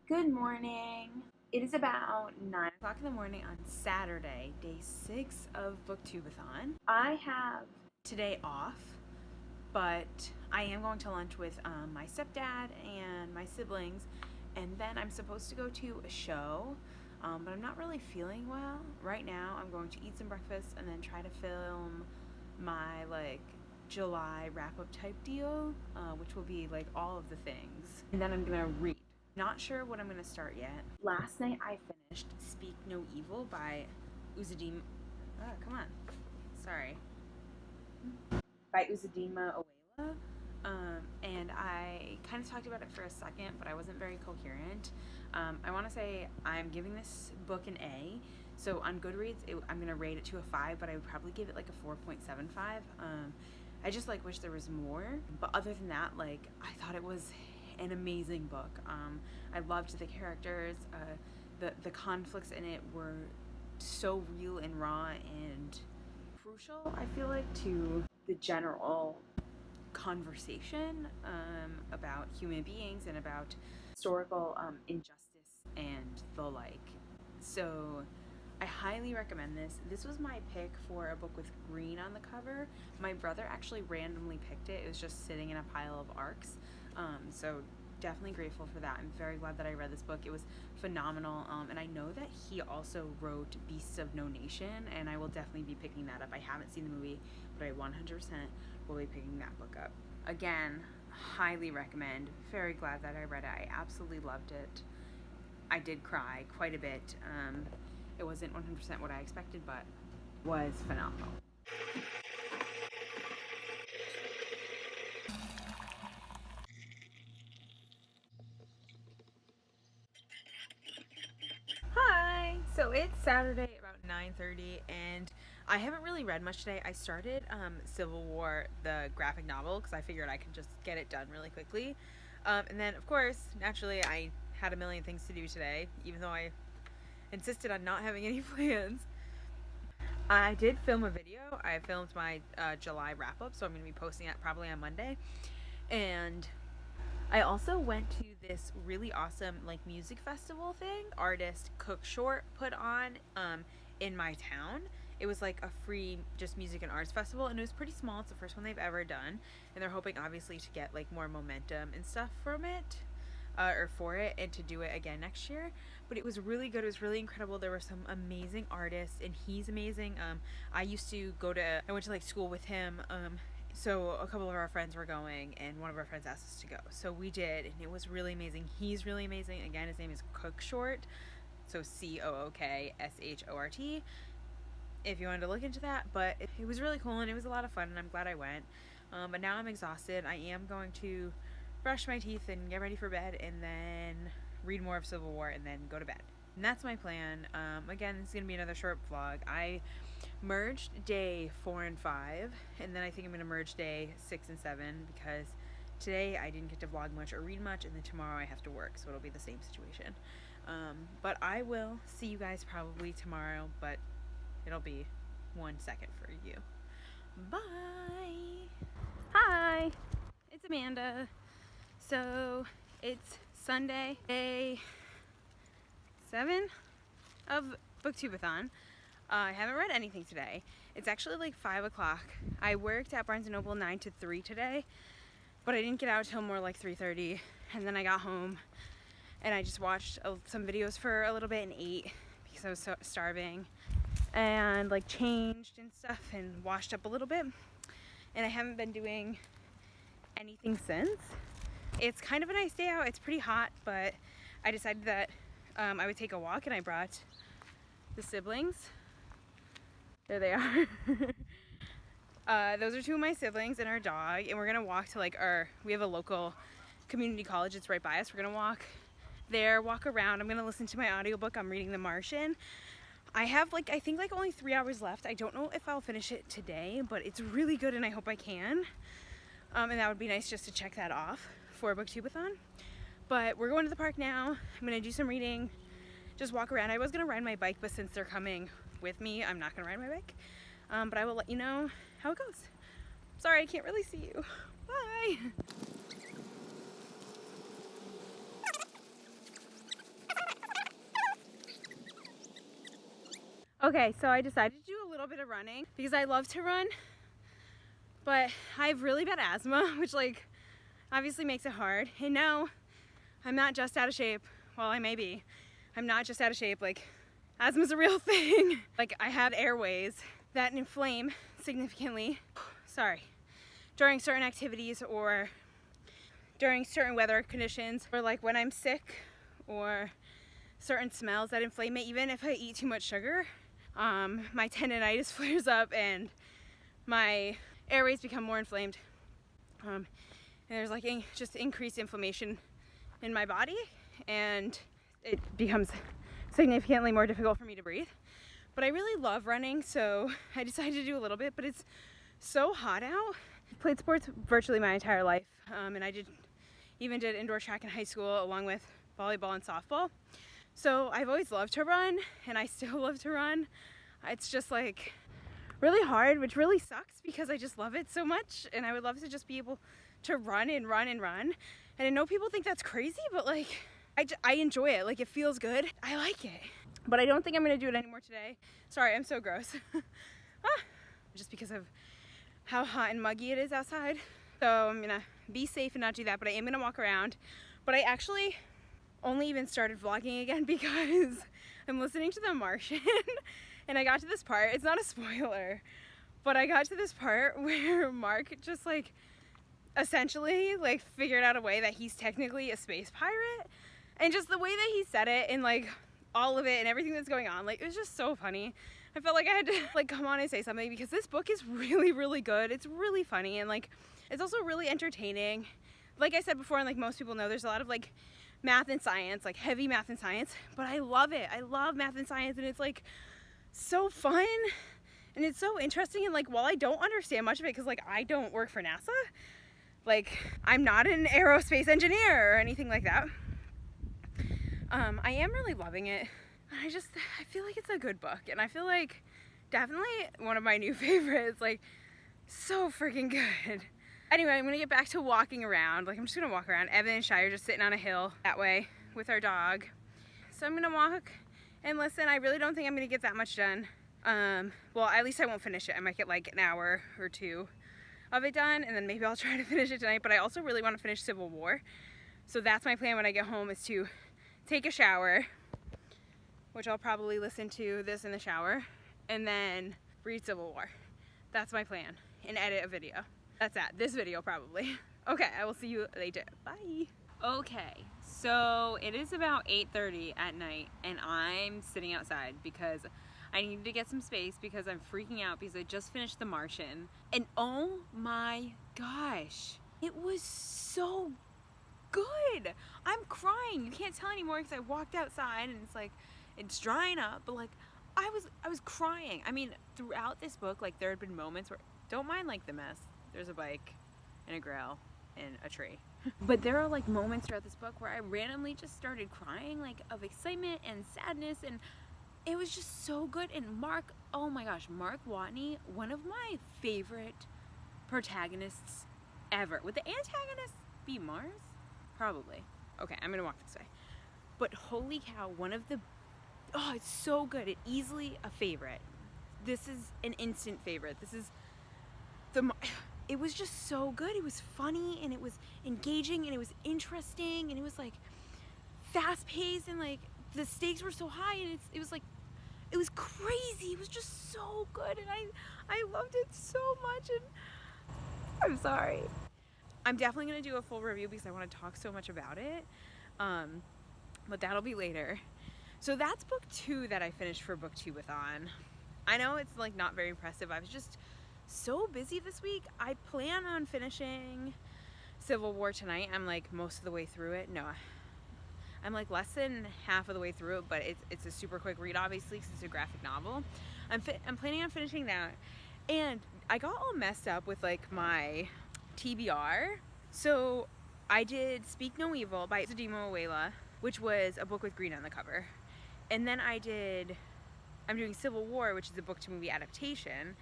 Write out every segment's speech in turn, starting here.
Good morning. It is about 9 o'clock in the morning on Saturday, day 6 of Booktubeathon. I have today off, but I am going to lunch with my stepdad and my siblings, and then I'm supposed to go to a show, but I'm not really feeling well. Right now, I'm going to eat some breakfast and then try to film my July wrap-up type deal, which will be all of the things. And then I'm gonna read. Not sure what I'm gonna start yet. Last night I finished Speak No Evil by Uzadima. Oh, come on. Sorry. By Uzadima Awela. And I kind of talked about it for a second, but I wasn't very coherent. I want to say I'm giving this book an A. So on Goodreads, I'm going to rate it to a 5, but I would probably give it like a 4.75. I just wish there was more. But other than that, I thought it was an amazing book. I loved the characters. The conflicts in it were so real and raw and crucial, I feel like, to the general conversation about human beings and about historical injustice and the like. So I highly recommend this. This was my pick for a book with green on the cover. My brother actually randomly picked it. It was just sitting in a pile of ARCs. So definitely grateful for that. I'm very glad that I read this book. It was phenomenal. And I know that he also wrote Beasts of No Nation, and I will definitely be picking that up. I haven't seen the movie, but I 100% will be picking that book up. Again, highly recommend. Very glad that I read it. I absolutely loved it. I did cry quite a bit. It wasn't 100% what I expected, but was phenomenal. Hi! So it's Saturday about 9:30 and I haven't really read much today. I started Civil War, the graphic novel, because I figured I could just get it done really quickly. And then, of course, naturally, I had a million things to do today, even though I insisted on not having any plans. I did film a video. I filmed my July wrap-up, so I'm going to be posting that probably on Monday. And I also went to this really awesome music festival thing artist Cook Short put on in my town. It was like a free just music and arts festival, and it was pretty small. It's the first one they've ever done, and they're hoping obviously to get more momentum and stuff from it. Or for it, and to do it again next year. But it was really good. It was really incredible. There were some amazing artists, and he's amazing. I went to school with him. So a couple of our friends were going, and one of our friends asked us to go. So we did, and it was really amazing. He's really amazing. Again, his name is Cook Short. So COOKSHORT. If you wanted to look into that. But it was really cool, and it was a lot of fun, and I'm glad I went. But now I'm exhausted. I am going to brush my teeth and get ready for bed, and then read more of Civil War, and then go to bed. And that's my plan. Again, this is going to be another short vlog. I merged day 4 and 5, and then I think I'm going to merge day 6 and 7, because today I didn't get to vlog much or read much, and then tomorrow I have to work, so it'll be the same situation. But I will see you guys probably tomorrow, but it'll be 1 second for you. Bye! Hi! It's Amanda. So it's Sunday, day 7 of Booktubeathon. I haven't read anything today. It's actually 5 o'clock. I worked at Barnes & Noble 9 to 3 today, but I didn't get out till more 3:30, and then I got home and I just watched some videos for a little bit and ate because I was so starving, and changed and stuff and washed up a little bit, and I haven't been doing anything since. It's kind of a nice day out. It's pretty hot, but I decided that I would take a walk, and I brought the siblings. There they are. Those are 2 of my siblings and our dog, and we're gonna walk to we have a local community college. It's right by us. We're gonna walk there, walk around. I'm gonna listen to my audiobook. I'm reading The Martian. I have I think only 3 hours left. I don't know if I'll finish it today, but it's really good, and I hope I can. And that would be nice just to check that off for Booktubeathon. But we're going to the park now. I'm gonna do some reading, just walk around. I was gonna ride my bike, but since they're coming with me, I'm not gonna ride my bike. But I will let you know how it goes. Sorry, I can't really see you. Bye! Okay, so I decided to do a little bit of running because I love to run, but I have really bad asthma, which like obviously makes it hard. And no, I'm not just out of shape. Well, I may be. I'm not just out of shape. Like, asthma's a real thing. Like, I have airways that inflame significantly, sorry, during certain activities or during certain weather conditions, or like when I'm sick, or certain smells that inflame it. Even if I eat too much sugar, my tendonitis flares up and my airways become more inflamed. And there's like just increased inflammation in my body, and it becomes significantly more difficult for me to breathe. But I really love running, so I decided to do a little bit, but it's so hot out. I played sports virtually my entire life, and I even did indoor track in high school along with volleyball and softball. So I've always loved to run, and I still love to run. It's just like really hard, which really sucks because I just love it so much, and I would love to just be able to run and run and run. And I know people think that's crazy, but like I enjoy it. Like, it feels good. I like it. But I don't think I'm gonna do it anymore today. Sorry, I'm so gross. Just because of how hot and muggy it is outside. So I'm gonna be safe and not do that, but I am gonna walk around. But I actually only even started vlogging again because I'm listening to The Martian and I got to this part. It's not a spoiler, but I got to this part where Mark just like essentially like figured out a way that he's technically a space pirate, and just the way that he said it and like all of it and everything that's going on, like, it was just so funny. I felt like I had to like come on and say something because this book is really, really good. It's really funny, and like it's also really entertaining. Like I said before, and like most people know, there's a lot of like math and science, like heavy math and science, but I love it. I love math and science, and it's like so fun and it's so interesting. And like, while I don't understand much of it because like I don't work for NASA, like I'm not an aerospace engineer or anything like that, I am really loving it. I feel like it's a good book, and I feel like definitely one of my new favorites. Like, so freaking good. Anyway, I'm gonna get back to walking around. Like, I'm just gonna walk around. Evan and Shai are just sitting on a hill that way with our dog. So I'm gonna walk and listen. I really don't think I'm gonna get that much done. Well, at least I won't finish it. I might get like an hour or two of it done, and then maybe I'll try to finish it tonight. But I also really want to finish Civil War. So that's my plan when I get home, is to take a shower, which I'll probably listen to this in the shower, and then read Civil War. That's my plan, and edit a video. That's that, this video probably. Okay, I will see you later, bye. Okay, so it is about 8:30 at night, and I'm sitting outside because I need to get some space because I'm freaking out because I just finished The Martian, and oh my gosh, it was so good. I'm crying. You can't tell anymore because I walked outside and it's like, it's drying up, but like I was crying. I mean, throughout this book, like there had been moments where, don't mind like the mess. There's a bike and a grill and a tree. But there are like moments throughout this book where I randomly just started crying, like of excitement and sadness, and it was just so good. And Mark, oh my gosh, Mark Watney, one of my favorite protagonists ever. Would the antagonist be Mars? Probably. Okay, I'm gonna walk this way. But holy cow, one of the, oh, it's so good. It easily a favorite. This is an instant favorite. This is it was just so good. It was funny, and it was engaging, and it was interesting, and it was like fast paced, and like the stakes were so high, and it was like, it was crazy. It was just so good, and I loved it so much, and I'm sorry. I'm definitely gonna do a full review because I want to talk so much about it, but that'll be later. So that's book 2 that I finished for Booktubeathon. I know it's like not very impressive. I was just so busy this week. I plan on finishing Civil War tonight. I'm like most of the way through it. No, I'm like less than half of the way through it, but it's a super quick read, obviously, because it's a graphic novel. I'm planning on finishing that, and I got all messed up with like my TBR. So I did Speak No Evil by Zedimo Awela, which was a book with green on the cover, and then I'm doing Civil War, which is a book to movie adaptation.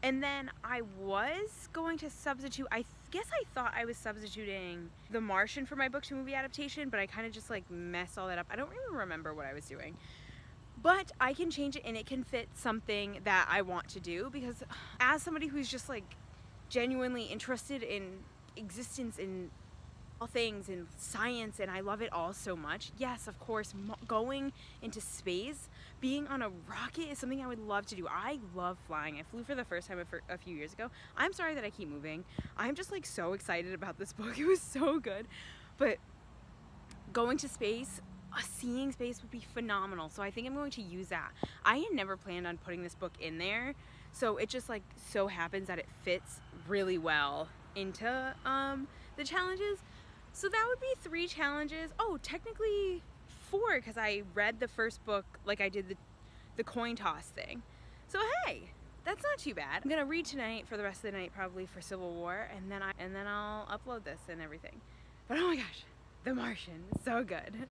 And then I was going to substitute, I guess I thought I was substituting The Martian for my book to movie adaptation, but I kind of just like messed all that up. I don't even remember what I was doing. but I can change it and it can fit something that I want to do, because as somebody who's just like genuinely interested in existence in all things and science, and I love it all so much. Yes, of course, going into space, being on a rocket is something I would love to do. I love flying. I flew for the first time a few years ago. I'm sorry that I keep moving. I'm just like so excited about this book. It was so good. But going to space, seeing space would be phenomenal. So I think I'm going to use that. I had never planned on putting this book in there, so it just like so happens that it fits really well into the challenges. So that would be 3 challenges. Oh, technically 4, because I read the first book, like I did the coin toss thing. So hey, that's not too bad. I'm gonna read tonight for the rest of the night, probably for Civil War, and then I'll upload this and everything. But oh my gosh, The Martian, so good.